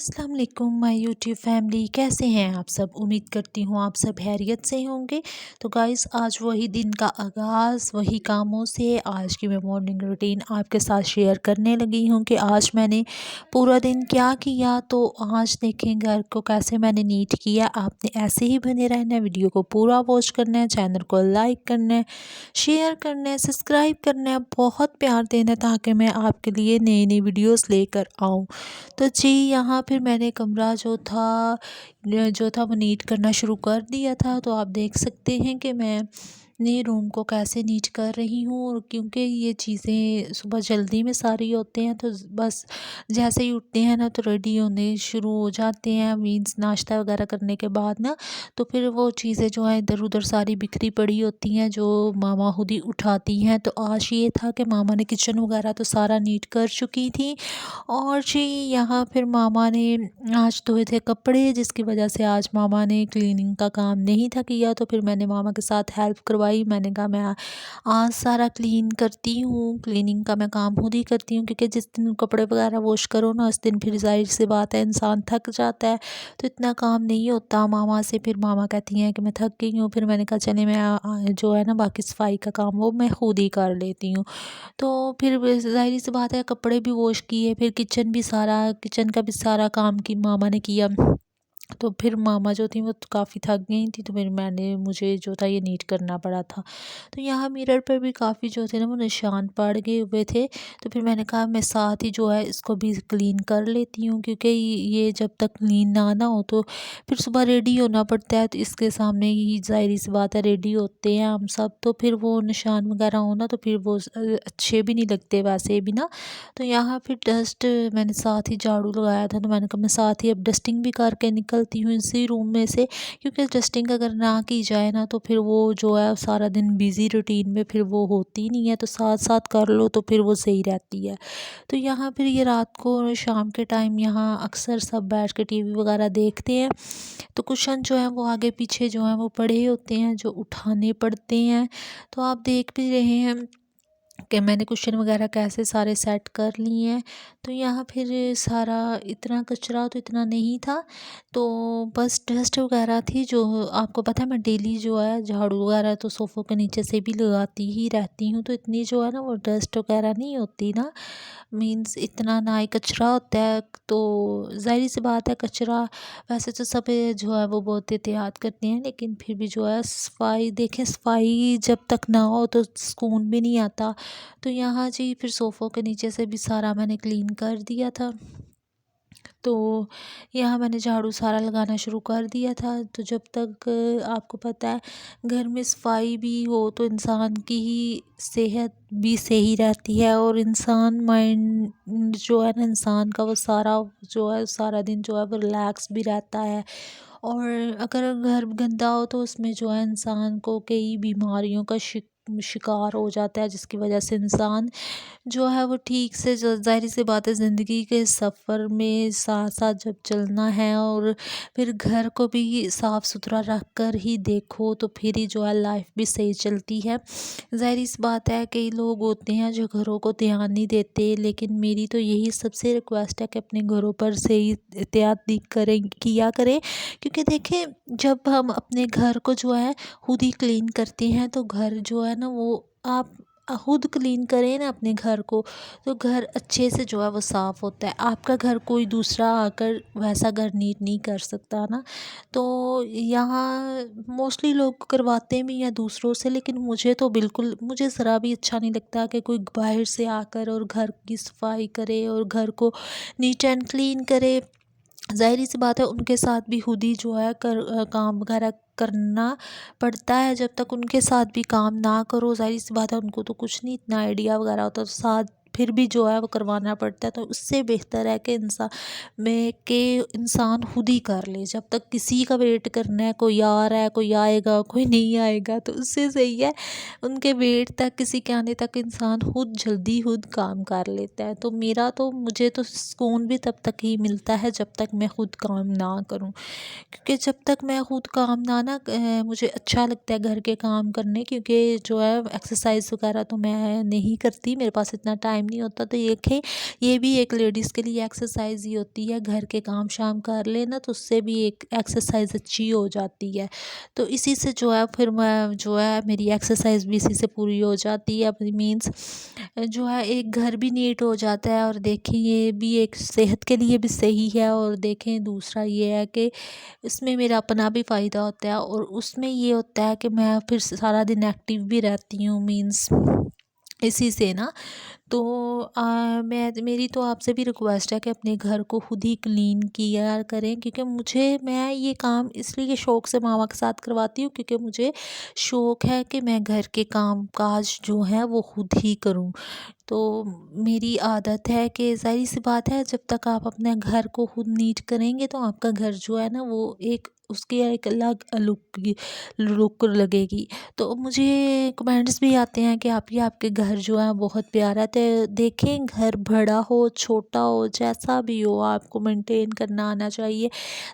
अस्सलाम वालेकुम my YouTube family, कैसे हैं आप सब। उम्मीद करती हूँ आप सब खैरियत से होंगे। तो गाइस, आज वही दिन का आगाज़ वही कामों से आज की मैं मॉर्निंग रूटीन आपके साथ शेयर करने लगी हूँ कि आज मैंने पूरा दिन क्या किया। तो आज देखें घर को कैसे मैंने नीट किया। आपने ऐसे ही बने रहना है, वीडियो को पूरा वॉच करना है, चैनल को लाइक करना है, शेयर करना है, सब्सक्राइब करना है, बहुत प्यार देना है ताकि मैं आपके लिए नई नई वीडियोस लेकर आऊँ। तो जी, यहाँ फिर मैंने कमरा जो था वो नीट करना शुरू कर दिया था। तो आप देख सकते हैं कि मैं अपने रूम को कैसे नीट कर रही हूँ। और क्योंकि ये चीज़ें सुबह जल्दी में सारी होते हैं, तो बस जैसे ही उठते हैं ना तो रेडी होने शुरू हो जाते हैं। मीन्स नाश्ता वगैरह करने के बाद ना तो फिर वो चीज़ें जो है इधर उधर सारी बिखरी पड़ी होती हैं, जो मामा खुद ही उठाती हैं। तो आज ये था कि मामा ने किचन वगैरह तो सारा नीट कर चुकी थी। और जी, यहाँ फिर मामा ने आज धोए थे कपड़े, जिसकी वजह से आज मामा ने क्लीनिंग का काम नहीं था किया। तो फिर मैंने मामा के साथ हेल्प करवाई। मैंने कहा मैं आज सारा क्लीन करती हूँ, क्लीनिंग का मैं काम खुद ही करती हूँ, क्योंकि जिस दिन कपड़े वगैरह वॉश करो ना उस दिन फिर जाहिर सी बात है इंसान थक जाता है। तो इतना काम नहीं होता मामा से। फिर मामा कहती हैं कि मैं थक गई हूँ। फिर मैंने कहा चले मैं जो है ना बाकी सफाई का काम वो मैं खुद ही कर लेती हूँ। तो फिर ज़ाहिर सी बात है कपड़े भी वॉश किए, फिर किचन का भी सारा काम की मामा ने किया। तो फिर मामा जो थी वो तो काफ़ी थक गई थी, तो फिर मुझे जो था ये नीट करना पड़ा था। तो यहाँ मिरर पर भी काफ़ी जो थे ना वो निशान पड़ गए हुए थे। तो फिर मैंने कहा मैं साथ ही जो है इसको भी क्लीन कर लेती हूँ, क्योंकि ये जब तक क्लीन ना हो तो फिर सुबह रेडी होना पड़ता है। तो इसके सामने ही ज़ाहिर सी बात है रेडी होते हैं हम सब, तो फिर वो निशान वगैरह हो ना तो फिर वो अच्छे भी नहीं लगते वैसे भी ना। तो यहाँ फिर डस्ट मैंने साथ ही झाड़ू लगाया था, तो मैंने कहा मैं साथ ही अब डस्टिंग भी करके निकलती हूँ इसी रूम में से, क्योंकि डस्टिंग अगर ना की जाए ना तो फिर वो जो है सारा दिन बिज़ी रूटीन में फिर वो होती नहीं है। तो साथ साथ कर लो तो फिर वो सही रहती है। तो यहाँ फिर ये रात को और शाम के टाइम यहाँ अक्सर सब बैठ के टीवी वगैरह देखते हैं। तो कुशन जो है वो आगे पीछे जो है वो पड़े होते हैं, जो उठाने पड़ते हैं। तो आप देख भी रहे हैं कि मैंने कुशन वगैरह कैसे सारे सेट कर लिए हैं। तो यहाँ फिर सारा इतना कचरा तो इतना नहीं था, तो बस डस्ट वगैरह थी। जो आपको पता है मैं डेली जो है झाड़ू वगैरह तो सोफ़ों के नीचे से भी लगाती ही रहती हूँ, तो इतनी जो है ना वो डस्ट वगैरह नहीं होती ना। मीन्स इतना ना ही कचरा होता है। तो ज़ाहिर सी बात है कचरा वैसे तो सब जो है वो बहुत एहतियात करते हैं, लेकिन फिर भी जो है सफाई देखें, सफाई जब तक ना हो तो सुकून भी नहीं आता। तो यहाँ जी फिर सोफ़ों के नीचे से भी सारा मैंने क्लीन कर दिया था। तो यहाँ मैंने झाड़ू सारा लगाना शुरू कर दिया था। तो जब तक आपको पता है घर में सफाई भी हो तो इंसान की ही सेहत भी सही रहती है, और इंसान माइंड जो है ना इंसान का वो सारा जो है सारा दिन जो है वो रिलैक्स भी रहता है। और अगर घर गंदा हो तो उसमें जो है इंसान को कई बीमारियों का शिकार हो जाता है, जिसकी वजह से इंसान जो है वो ठीक से ज़ाहिर सी बात है ज़िंदगी के सफ़र में साथ साथ जब चलना है और फिर घर को भी साफ़ सुथरा रख कर ही देखो तो फिर ही जो है लाइफ भी सही चलती है। ज़ाहिर सी बात है कई लोग होते हैं जो घरों को ध्यान नहीं देते, लेकिन मेरी तो यही सबसे रिक्वेस्ट है कि अपने घरों पर सही एहतियात किया करें। क्योंकि देखें, जब हम अपने घर को जो है खुद ही क्लीन करते हैं तो घर जो है ना वो आप खुद क्लीन करें ना अपने घर को, तो घर अच्छे से जो है वो साफ़ होता है। आपका घर कोई दूसरा आकर वैसा घर नीट नहीं कर सकता ना। तो यहाँ मोस्टली लोग करवाते भी हैं दूसरों से, लेकिन मुझे ज़रा भी अच्छा नहीं लगता कि कोई बाहर से आकर और घर की सफाई करे और घर को नीट एंड क्लीन करे। ज़ाहिर सी बात है उनके साथ भी खुद ही जो है काम वगैरह करना पड़ता है। जब तक उनके साथ भी काम ना करो ज़ाहिर सी बात है उनको तो कुछ नहीं इतना आइडिया वगैरह होता, तो साथ फिर भी जो है वो करवाना पड़ता है। तो उससे बेहतर है कि इंसान खुद ही कर ले। जब तक किसी का वेट करना है, कोई आ रहा है, कोई आएगा, कोई नहीं आएगा, तो उससे सही है उनके वेट तक किसी के आने तक इंसान खुद काम कर लेता है। तो मुझे तो सुकून भी तब तक ही मिलता है जब तक मैं खुद काम ना करूं, क्योंकि जब तक मैं खुद काम ना मुझे अच्छा लगता है घर के काम करने। क्योंकि जो है एक्सरसाइज वगैरह तो मैं नहीं करती, मेरे पास इतना टाइम टाइम नहीं होता। तो ये भी एक लेडीज़ के लिए एक्सरसाइज ही होती है, घर के काम शाम कर लेना तो उससे भी एक एक्सरसाइज अच्छी हो जाती है। तो इसी से जो है फिर मैं जो है मेरी एक्सरसाइज भी इसी से पूरी हो जाती है। अपनी मीन्स जो है एक घर भी नीट हो जाता है, और देखें ये भी एक सेहत के लिए भी सही है, और देखें दूसरा ये है कि इसमें मेरा अपना भी फ़ायदा होता है, और उसमें ये होता है कि मैं फिर सारा दिन एक्टिव भी रहती हूँ मीन्स इसी से ना। तो मेरी तो आपसे भी रिक्वेस्ट है कि अपने घर को खुद ही क्लीन किया करें, क्योंकि मैं ये काम इसलिए शौक़ से मामा के साथ करवाती हूँ, क्योंकि मुझे शौक़ है कि मैं घर के काम काज जो है वो खुद ही करूँ। तो मेरी आदत है कि ज़ाहिर सी बात है, जब तक आप अपने घर को खुद नीट करेंगे तो आपका घर जो है ना वो एक उसकी एक अलग लुक लगेगी। तो मुझे कमेंट्स भी आते हैं कि आपके घर जो है बहुत प्यारा है। तो देखें घर बड़ा हो छोटा हो जैसा भी हो, आपको मेंटेन करना आना चाहिए।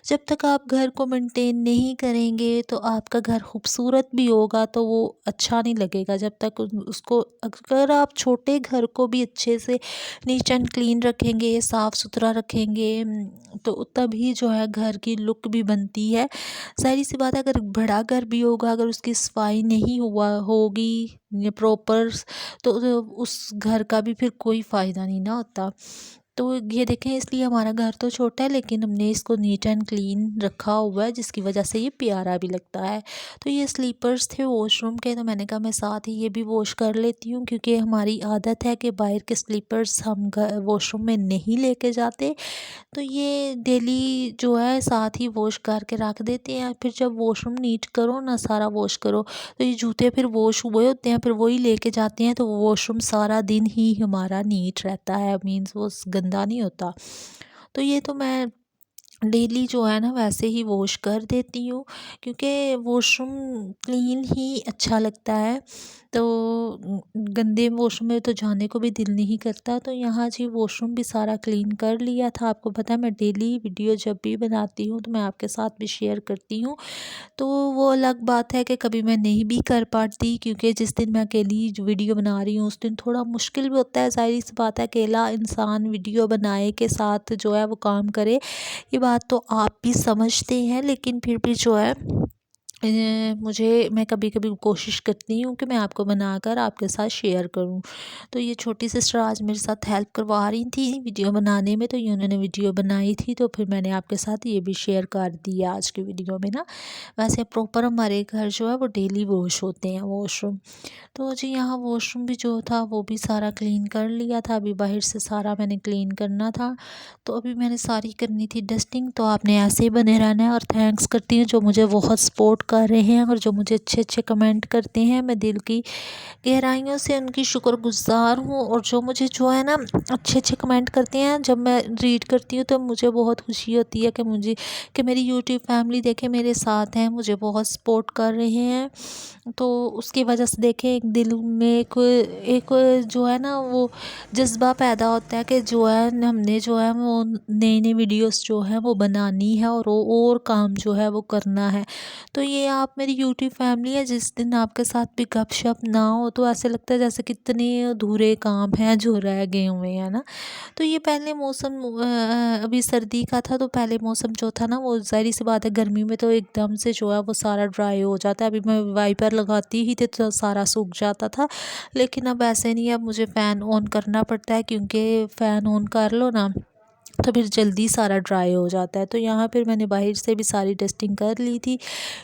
जब तक आप घर को मेंटेन नहीं करेंगे तो आपका घर खूबसूरत भी होगा तो वो अच्छा नहीं लगेगा। जब तक उसको अगर आप छोटे घर को भी अच्छे से नीट एंड क्लीन रखेंगे, साफ़ सुथरा रखेंगे, तो तभी जो है घर की लुक भी बनती है। ज़ाहिर सी बात है, अगर बड़ा घर भी होगा, अगर उसकी सफाई नहीं हुआ होगी या प्रॉपर, तो उस घर का भी फिर कोई फ़ायदा नहीं ना होता। तो ये देखें, इसलिए हमारा घर तो छोटा है लेकिन हमने इसको नीट एंड क्लीन रखा हुआ है, जिसकी वजह से ये प्यारा भी लगता है। तो ये स्लीपर्स थे वॉशरूम के, तो मैंने कहा मैं साथ ही ये भी वॉश कर लेती हूँ, क्योंकि हमारी आदत है कि बाहर के स्लीपर्स हम वॉशरूम में नहीं लेके जाते। तो ये डेली जो है साथ ही वॉश करके रख देते हैं। फिर जब वॉशरूम नीट करो ना, सारा वॉश करो, तो ये जूते फिर वॉश हुए होते हैं, फिर वही लेके जाते हैं, तो वॉशरूम सारा दिन ही हमारा नीट रहता है, मीन्स वो गंदा नहीं होता। तो ये तो मैं डेली जो है ना वैसे ही वॉश कर देती हूँ, क्योंकि वॉशरूम क्लीन ही अच्छा लगता है। तो गंदे वॉशरूम में तो जाने को भी दिल नहीं करता। तो यहाँ जी वॉशरूम भी सारा क्लीन कर लिया था। आपको पता है मैं डेली वीडियो जब भी बनाती हूँ तो मैं आपके साथ भी शेयर करती हूँ। तो वो अलग बात है कि कभी मैं नहीं भी कर पाती, क्योंकि जिस दिन मैं अकेली जो वीडियो बना रही हूँ उस दिन थोड़ा मुश्किल भी होता है। ज़ाहिर सी बात है, अकेला इंसान वीडियो बनाए के साथ जो है वो काम करे, ये बात तो आप भी समझते हैं। लेकिन फिर भी जो है मैं कभी कभी कोशिश करती हूँ कि मैं आपको बनाकर आपके साथ शेयर करूँ। तो ये छोटी सिस्टर आज मेरे साथ हेल्प करवा रही थी वीडियो बनाने में, तो ये उन्होंने वीडियो बनाई थी, तो फिर मैंने आपके साथ ये भी शेयर कर दिया आज की वीडियो में ना। वैसे प्रॉपर हमारे घर जो है वो डेली वॉश होते हैं वॉशरूम। तो जी यहाँ वॉशरूम भी जो था वो भी सारा क्लीन कर लिया था, अभी बाहर से सारा मैंने क्लीन करना था। तो अभी मैंने सारी करनी थी डस्टिंग। तो आपने ऐसे ही बने रहना है, और थैंक्स करती हूँ जो मुझे बहुत सपोर्ट कर रहे हैं और जो मुझे अच्छे अच्छे कमेंट करते हैं। मैं दिल की गहराइयों से उनकी शुक्रगुज़ार हूँ, और जो मुझे जो है ना अच्छे अच्छे कमेंट करते हैं, जब मैं रीड करती हूँ तो मुझे बहुत खुशी होती है कि मेरी यूट्यूब फैमिली देखे मेरे साथ हैं, मुझे बहुत सपोर्ट कर रहे हैं। तो उसकी वजह से देखें एक दिल में एक जो है ना वो जज्बा पैदा होता है कि जो है हमने जो है वो नई नई वीडियोस जो है वो बनानी है, और काम जो है वो करना है। तो ये आप मेरी यूट्यूब फैमिली है, जिस दिन आपके साथ भी गपशप ना हो तो ऐसे लगता है जैसे कितने अधूरे काम हैं जो रह गए हुए हैं ना। तो ये पहले मौसम अभी सर्दी का था, तो पहले मौसम जो था ना वो ज़ाहिर सी बात है गर्मी में तो एकदम से जो है वो सारा ड्राई हो जाता है। अभी मैं वाइपर लगाती ही थी तो सारा सूख जाता था, लेकिन अब ऐसे नहीं है, अब मुझे फ़ैन ऑन करना पड़ता है, क्योंकि फ़ैन ऑन कर लो ना तो फिर जल्दी सारा ड्राई हो जाता है। तो यहाँ फिर मैंने बाहर से भी सारी डस्टिंग कर ली थी,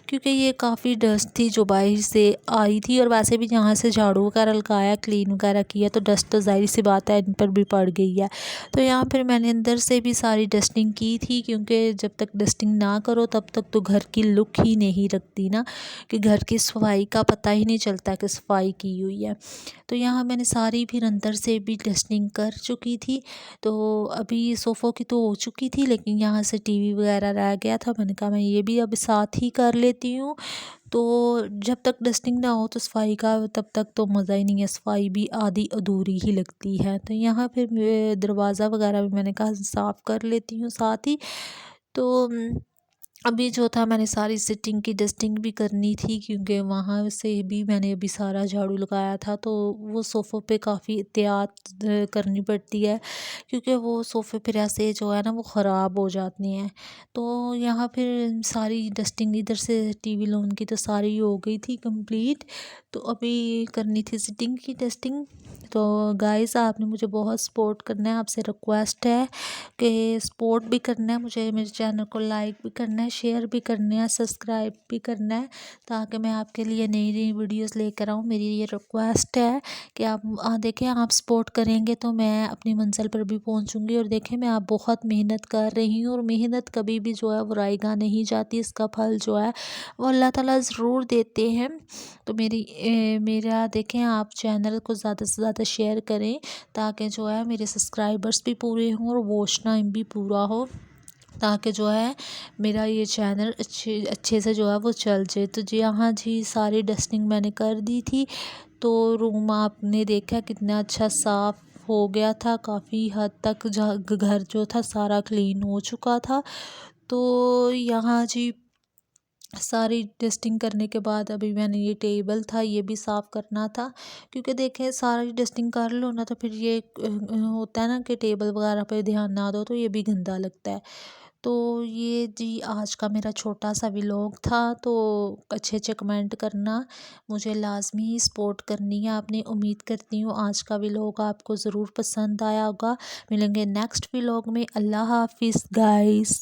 क्योंकि ये काफ़ी डस्ट थी जो बाहर से आई थी, और वैसे भी यहाँ से झाड़ू वगैरह लगाया क्लीन वगैरह किया तो डस्ट तो ज़ाहिर सी बात है इन पर भी पड़ गई है। तो यहाँ फिर मैंने अंदर से भी सारी डस्टिंग की थी, क्योंकि जब तक डस्टिंग ना करो तब तक तो घर की लुक ही नहीं रखती ना, कि घर की सफाई का पता ही नहीं चलता कि सफाई की हुई है। तो यहाँ मैंने सारी फिर अंदर से भी डस्टिंग कर चुकी थी। तो अभी सोफ़ों की तो हो चुकी थी, लेकिन यहाँ से टीवी वगैरह रह गया था, मैंने कहा मैं ये भी अब साथ ही कर लेती हूँ। तो जब तक डस्टिंग ना हो तो सफाई का तब तक तो मज़ा ही नहीं है, सफाई भी आधी अधूरी ही लगती है। तो यहाँ फिर दरवाज़ा वगैरह भी मैंने कहा साफ़ कर लेती हूँ साथ ही। तो अभी जो था मैंने सारी सिटिंग की डस्टिंग भी करनी थी, क्योंकि वहाँ से भी मैंने अभी सारा झाड़ू लगाया था, तो वो सोफ़ों पे काफ़ी एहतियात करनी पड़ती है, क्योंकि वो सोफ़े फिर ऐसे जो है ना वो ख़राब हो जाते हैं। तो यहाँ फिर सारी डस्टिंग इधर से टीवी लॉन की तो सारी हो गई थी कंप्लीट, तो अभी करनी थी सिटिंग की डस्टिंग। तो गाइस आपने मुझे बहुत सपोर्ट करना है, आपसे रिक्वेस्ट है कि सपोर्ट भी करना है मुझे, मेरे चैनल को लाइक भी करना है, शेयर भी करना है, सब्सक्राइब भी करना है, ताकि मैं आपके लिए नई नई वीडियोस लेकर आऊँ। मेरी ये रिक्वेस्ट है कि आप देखें, आप सपोर्ट करेंगे तो मैं अपनी मंजिल पर भी पहुंचूंगी। और देखें, मैं आप बहुत मेहनत कर रही हूँ, और मेहनत कभी भी जो है वो रायगा नहीं जाती, इसका फल जो है वो अल्लाह ताला ज़रूर देते हैं। तो मेरा देखें, आप चैनल को ज़्यादा से ज़्यादा शेयर करें, ताकि जो है मेरे सब्सक्राइबर्स भी पूरे हों और वॉच टाइम भी पूरा हो, ताकि जो है मेरा ये चैनल अच्छे अच्छे से जो है वो चल जाए। तो जी हाँ जी, सारी डस्टिंग मैंने कर दी थी। तो रूम आपने देखा कितना अच्छा साफ़ हो गया था, काफ़ी हद तक घर जो था सारा क्लीन हो चुका था। तो यहाँ जी सारी डस्टिंग करने के बाद अभी मैंने ये टेबल था ये भी साफ़ करना था, क्योंकि देखें सारी डस्टिंग कर लो ना तो फिर ये होता है ना कि टेबल वगैरह पे ध्यान ना दो तो ये भी गंदा लगता है। तो ये जी आज का मेरा छोटा सा व्लॉग था। तो अच्छे अच्छे कमेंट करना, मुझे लाजमी ही सपोर्ट करनी है आपने। उम्मीद करती हूँ आज का व्लॉग आपको ज़रूर पसंद आया होगा। मिलेंगे नेक्स्ट व्लॉग में। अल्लाह हाफिज़ गाइस।